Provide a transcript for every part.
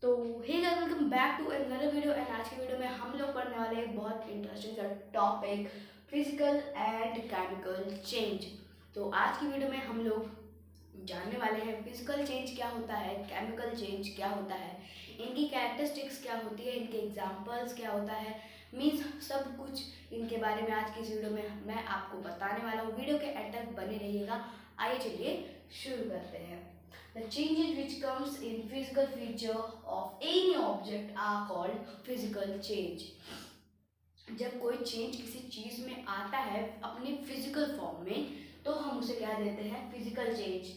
तो hey guys, welcome back to another video. And आज की वीडियो में हम लोग पढ़ने वाले हैं बहुत इंटरेस्टिंग सा topic, physical and chemical change. तो आज की वीडियो में हम लोग जानने वाले हैं फिजिकल चेंज क्या होता है, केमिकल चेंज क्या होता है, इनकी कैरेक्टरिस्टिक्स क्या होती है, इनके एग्जांपल्स क्या होता है, मीन्स सब कुछ इनके बारे में आज की इस वीडियो में मैं आपको बताने वाला हूँ। वीडियो के एंड तक बने रहिएगा। आइए चलिए शुरू करते हैं। The changes which comes in physical feature of any object are called physical change. जब कोई चेंज किसी चीज में आता है अपने फिजिकल फॉर्म में, तो हम उसे क्या देते हैं, फिजिकल चेंज।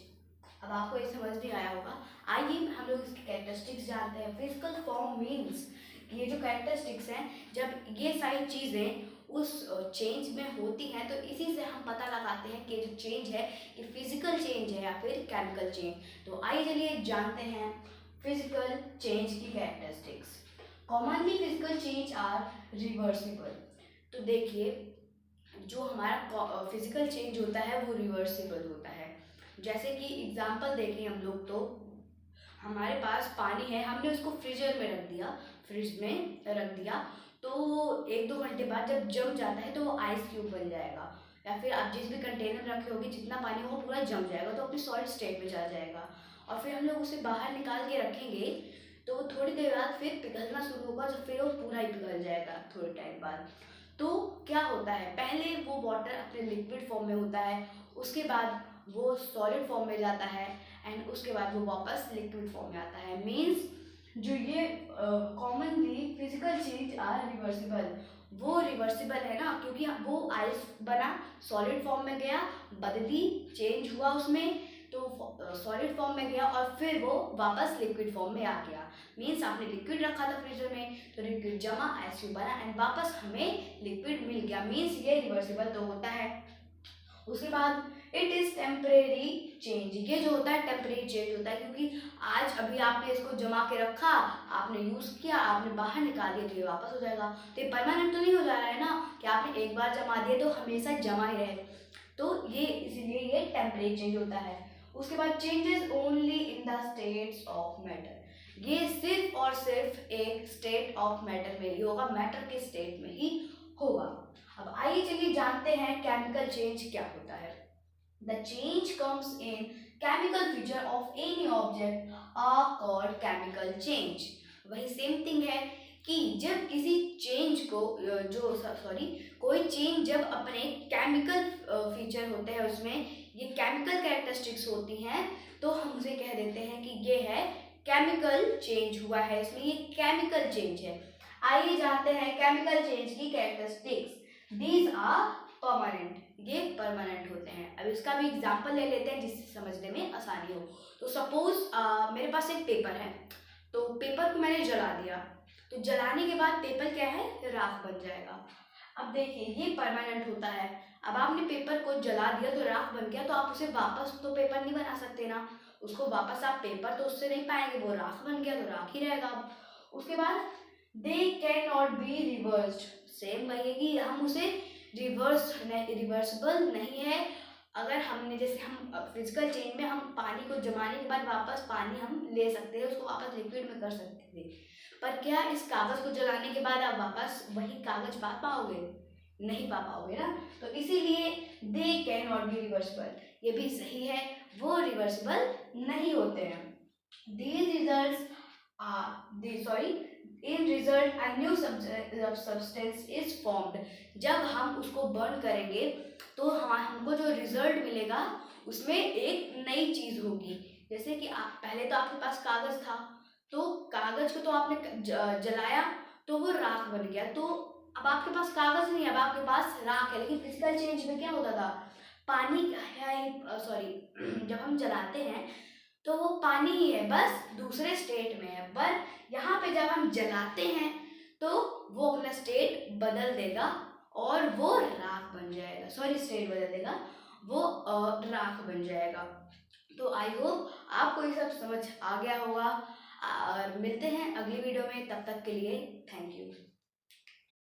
अब आपको ये समझ नहीं आया होगा, आइए हम लोग इसकी कैरेक्टरिस्टिक्स जानते हैं। फिजिकल फॉर्म मीन्स ये जो कैरेक्टरिस्टिक्स हैं, जब ये सारी चीज़ें उस चेंज में होती हैं, तो इसी से हम पता लगाते हैं कि जो चेंज है ये फिजिकल चेंज है या फिर केमिकल चेंज। तो आइए चलिए जानते हैं फिजिकल चेंज की characteristics. Commonly physical change are reversible. तो देखिए, जो हमारा फिजिकल चेंज होता है वो रिवर्सिबल होता है। जैसे कि एग्जांपल देखें हम लोग, तो हमारे पास पानी है, हमने उसको फ्रीजर में रख दिया, फ्रिज में रख दिया, तो एक दो घंटे बाद जब जम जाता है तो वो आइस क्यूब बन जाएगा। या फिर आप जिस भी कंटेनर में रखे होगे, जितना पानी हो पूरा जम जाएगा, तो अपनी सॉलिड स्टेट में चला जाएगा। और फिर हम लोग उसे बाहर निकाल के रखेंगे, तो वो थोड़ी देर बाद फिर पिघलना शुरू होगा, तो फिर वो पूरा ही पिघल जाएगा थोड़े टाइम बाद। तो क्या होता है, पहले वो वाटर अपने लिक्विड फॉर्म में होता है, उसके बाद वो सॉलिड फॉर्म में जाता है, एंड उसके बाद वो वापस लिक्विड फॉर्म में आता है। मीन्स जो ये commonly physical change are reversible, वो रिवर्सिबल है ना, क्योंकि वो आइस बना, सॉलिड फॉर्म में गया, बदली, चेंज हुआ उसमें, तो सॉलिड फॉर्म में गया और फिर वो वापस लिक्विड फॉर्म में आ गया। मीन्स आपने लिक्विड रखा था फ्रीजर में, तो लिक्विड जमा, आइस क्यूब बना, एंड वापस हमें लिक्विड मिल गया। मीन्स ये रिवर्सिबल तो होता है। उसके बाद इट इज टेम्परेरी चेंज। ये जो होता है टेम्परेरी चेंज होता है, क्योंकि आज अभी आपने इसको जमा के रखा, आपने यूज किया, आपने बाहर निकाल दिया, तो ये वापस हो जाएगा। तो ये परमानेंट तो नहीं हो जा रहा है ना, कि आपने एक बार जमा दिया तो हमेशा जमा ही रहे। तो ये इसीलिए ये टेम्परेरी चेंज होता है। उसके बाद changes only in the states of matter. ये सिर्फ और सिर्फ एक स्टेट ऑफ मैटर में ही होगा, मैटर के स्टेट में ही होगा। अब आइए चलिए जानते हैं केमिकल चेंज क्या होता है। The change comes in chemical feature of any object are called chemical change. वही सेम थिंग है कि जब किसी चेंज को कोई चेंज जब अपने केमिकल फीचर होते हैं, उसमें ये केमिकल कैरेक्टरिस्टिक्स होती हैं, तो हम उसे कह देते हैं कि ये है केमिकल चेंज हुआ है, इसमें ये केमिकल चेंज है। आइए जानते हैं केमिकल चेंज की कैरेक्टरिस्टिक्स। दीज आर परमानेंट, ये परमानेंट होते हैं। अब इसका भी एग्जांपल ले लेते हैं जिससे समझने में आसानी हो। तो सपोज मेरे पास एक पेपर है, तो पेपर को मैंने जला दिया, तो जलाने के बाद पेपर क्या है, राख बन जाएगा। अब देखिए, ये परमानेंट होता है। अब आपने पेपर को जला दिया तो राख बन गया, तो आप उसे वापस तो पेपर नहीं बना सकते ना, उसको वापस आप पेपर तो उससे नहीं पाएंगे, वो राख बन गया तो राख ही रहेगा। उसके बाद they can not be reversed. Same वही है कि हम उसे रिवर्सिबल नहीं है। अगर हमने, जैसे हम फिजिकल चेंज में हम पानी को जमाने के बाद वापस पानी हम ले सकते हैं, उसको वापस लिक्विड में कर सकते थे, पर क्या इस कागज को जलाने के बाद आप वापस वही कागज पा पाओगे, नहीं पा पाओगे ना। तो इसीलिए they can not be reversible, ये भी सही है, वो रिवर्सिबल नहीं होते हैं। these results in result a new substance is formed। जब हम उसको बर्न करेंगे तो हमको जो रिजल्ट मिलेगा उसमें एक नई चीज होगी। जैसे कि आप पहले तो आपके पास कागज था, तो कागज को तो आपने जलाया तो वो राख बन गया, तो अब आपके पास कागज नहीं है, अब आपके पास राख है। लेकिन फिजिकल चेंज में क्या होता था, पानी है, जब हम जलाते हैं तो वो पानी ही है, बस दूसरे स्टेट में है। पर यहाँ पे जब हम जलाते हैं तो वो अपना स्टेट बदल देगा और वो राख बन जाएगा, स्टेट बदल देगा, वो राख बन जाएगा। तो आई होप आपको ये सब समझ आ गया होगा, और मिलते हैं अगली वीडियो में, तब तक के लिए थैंक यू।